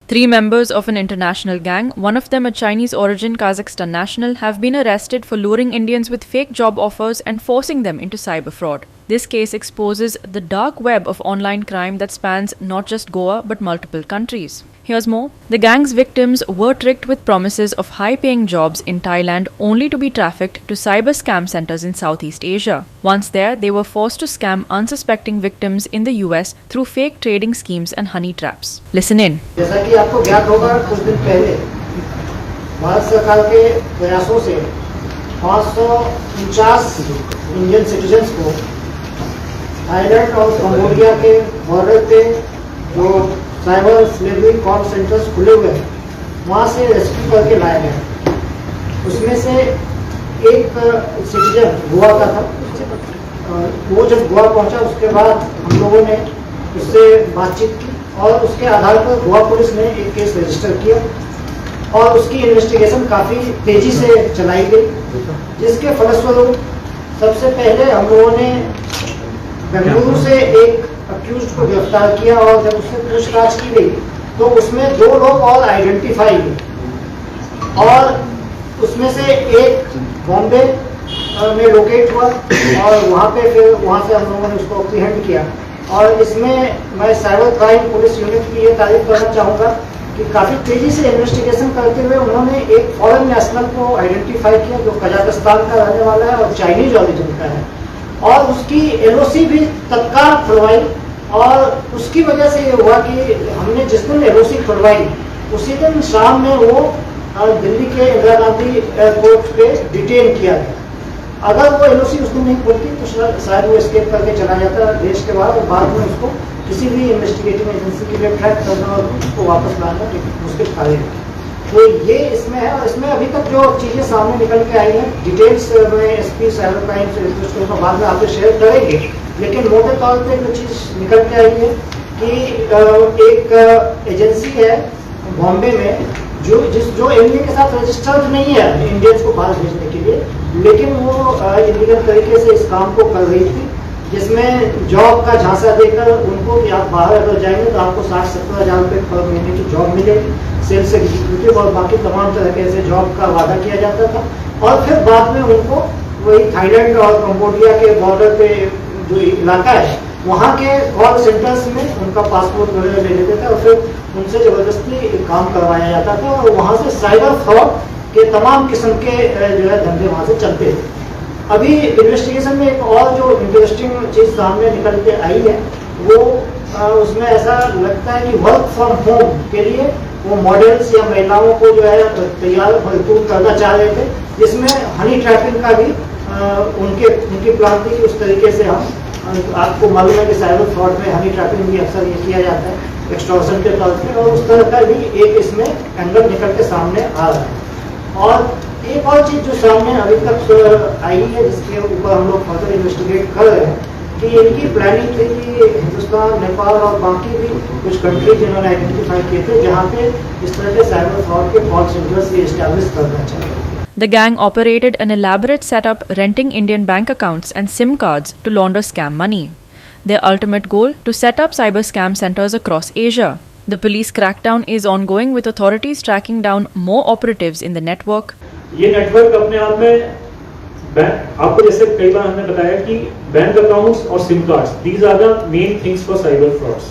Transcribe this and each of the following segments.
Three members of an international gang, one of them a Chinese origin Kazakhstan national, have been arrested for luring Indians with fake job offers and forcing them into cyber fraud. This case exposes the dark web of online crime that spans not just Goa but multiple countries. Here's more. The gang's victims were tricked with promises of high-paying jobs in Thailand only to be trafficked to cyber scam centers in Southeast Asia. Once there, they were forced to scam unsuspecting victims in the US through fake trading schemes and honey traps. Listen in. जैसा कि आपको ज्ञात होगा, कुछ दिन पहले भारत सरकार के प्रयासों से 549 इंडियन सिटीजन्स को थाईलैंड और कंबोडिया के बॉर्डर पे जो साइबर स्लेवरी कॉल सेंटर्स खुले हुए हैं वहाँ से रेस्क्यू करके लाया गया। उसमें से एक सिटीजन गोवा का था। वो जब गोवा पहुँचा उसके बाद हम लोगों ने उससे बातचीत की और उसके आधार पर गोवा पुलिस ने एक केस रजिस्टर किया और उसकी इन्वेस्टिगेशन काफ़ी तेज़ी से चलाई गई, जिसके फलस्वरूप सबसे पहले हम लोगों ने बेंगलुरु से एक अक्यूज्ड को गिरफ्तार किया और जब उससे पूछताछ की गई तो उसमें 2 लोग और आइडेंटिफाई हुए और उसमें से एक बॉम्बे में लोकेट हुआ और वहाँ से हम लोगों ने उसको अप्रीहेंड किया। और इसमें मैं साइबर क्राइम पुलिस यूनिट की ये तारीफ करना चाहूँगा कि काफ़ी तेज़ी से इन्वेस्टिगेशन करते हुए उन्होंने एक फॉरेन नेशनल को आइडेंटिफाई किया जो कजाकिस्तान का रहने वाला है और चाइनीज ऑरिजिन का है और उसकी एलओसी भी तत्काल खुलवाई। और उसकी वजह से ये हुआ कि हमने जिस दिन एलओसी खुलवाई उसी दिन शाम में वो दिल्ली के इंदिरा गांधी एयरपोर्ट पे डिटेन किया गया। अगर वो एलओसी उस दिन नहीं खुलती तो शायद वो एस्केप करके चला जाता देश के बाहर और बाद में उसको किसी भी इन्वेस्टिगेटिव एजेंसी के लिए ट्रैक करना और उसको वापस लाना मुश्किल कार्य है। तो ये इसमें है और इसमें अभी तक जो चीज़ें सामने निकल के आई हैं डिटेल्स में एसपी साइबर क्राइम से रिक्वेस्ट करूँगा, बाद में आपसे शेयर करेंगे, लेकिन मोटे तौर पे जो चीज़ निकल के आई है कि एक एजेंसी है बॉम्बे में जो इंडिया के साथ रजिस्टर्ड नहीं है इंडियंस को बाहर भेजने के लिए, लेकिन वो इलीगल तरीके से इस काम को कर रही थी, जिसमें जॉब का झांसा देकर उनको कि आप बाहर अगर जाएंगे तो आपको 60-70 हज़ार रुपये पर महीने की जॉब मिलेगी, सेल्स एग्जीक्यूटिव और बाकी तमाम तरह के ऐसे जॉब का वादा किया जाता था। और फिर बाद में उनको वही थाईलैंड और कंबोडिया के बॉर्डर पे जो इलाका है वहाँ के कॉल सेंटर्स में उनका पासपोर्ट वगैरह ले लेते थे और फिर उनसे ज़बरदस्ती काम करवाया जाता था और वहाँ से साइबर फ्रॉड के तमाम किस्म के जो है धंधे वहाँ से चलते थे। अभी इन्वेस्टिगेशन में एक और जो इंटरेस्टिंग चीज़ सामने निकल के आई है वो उसमें ऐसा लगता है कि वर्क फ्रॉम होम के लिए वो मॉडल्स या महिलाओं को जो है तैयार भरपूर करना चाह रहे थे, जिसमें हनी ट्रैपिंग का भी उनकी प्लान थी कि उस तरीके से हम आपको मालूम है कि साइबर फ्रॉड में हनी ट्रैपिंग भी अक्सर ये किया जाता है एक्सटॉर्शन के तौर पे और उस तरह का भी एक इसमें एंगल निकल के सामने आ रहा है। और एक और चीज़ जो सामने अभी तक आई है जिसके ऊपर हम लोग फर्दर इन्वेस्टिगेट कर रहे हैं कि इनकी प्लानिंग थी कि हिंदुस्तान, नेपाल और बाकी भी कुछ कंट्रीज इन्होंने आइडेंटिफाई किए थे जहाँ पे इस तरह के साइबर फ्रॉड के कॉल सेंटर्स ये एस्टैब्लिश करना चाहिए। The gang operated an elaborate setup renting Indian bank accounts and SIM cards to launder scam money. Their ultimate goal to set up cyber scam centers across Asia. The police crackdown is ongoing with authorities tracking down more operatives in the network. ये network अपने आप में आपको जैसे कई बार हमने बताया कि बैंक अकाउंट्स और SIM cards these are the main things for cyber frauds.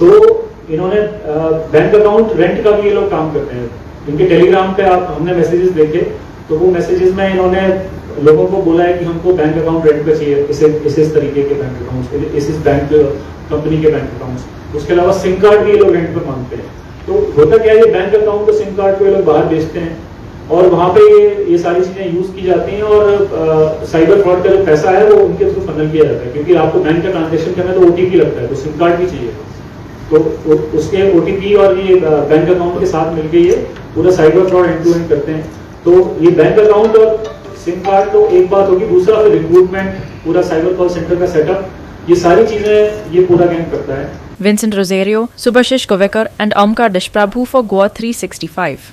तो इन्होंने बैंक अकाउंट रेंट का भी ये लोग काम करते हैं। इनके टेलीग्राम पे हमने मैसेजेस देखे तो वो मैसेजेस में इन्होंने लोगों को बोला है कि हमको बैंक अकाउंट रेंट पे चाहिए, इस तरीके के बैंक अकाउंट्स, इस बैंक कंपनी के बैंक अकाउंट्स। उसके अलावा सिम कार्ड भी ये लोग रेंट पे मांगते हैं। तो होता क्या है, ये बैंक अकाउंट और सिम कार्ड को ये लोग बाहर बेचते हैं और वहाँ पे ये सारी चीज़ें यूज़ की जाती हैं और साइबर फ्रॉड का जो पैसा है वो उनके थ्रू फनल किया जाता है, क्योंकि आपको बैंक का ट्रांजेक्शन करना है तो ओटीपी लगता है, तो सिम कार्ड भी चाहिए। तो उसके ओटीपी और ये बैंक अकाउंट के साथ मिलकर ये पूरा cyber fraud end to end करते हैं। तो ये बैंक अकाउंट और सिम कार्ड तो एक बात होगी, दूसरा फिर रिक्रूटमेंट, पूरा साइबर कॉल सेंटर का सेटअप, ये सारी चीज़ें ये पूरा गैंग करता है। Vincent Rosario, Subhashish Kovekar and Omkar Deshprabhu for Goa 365.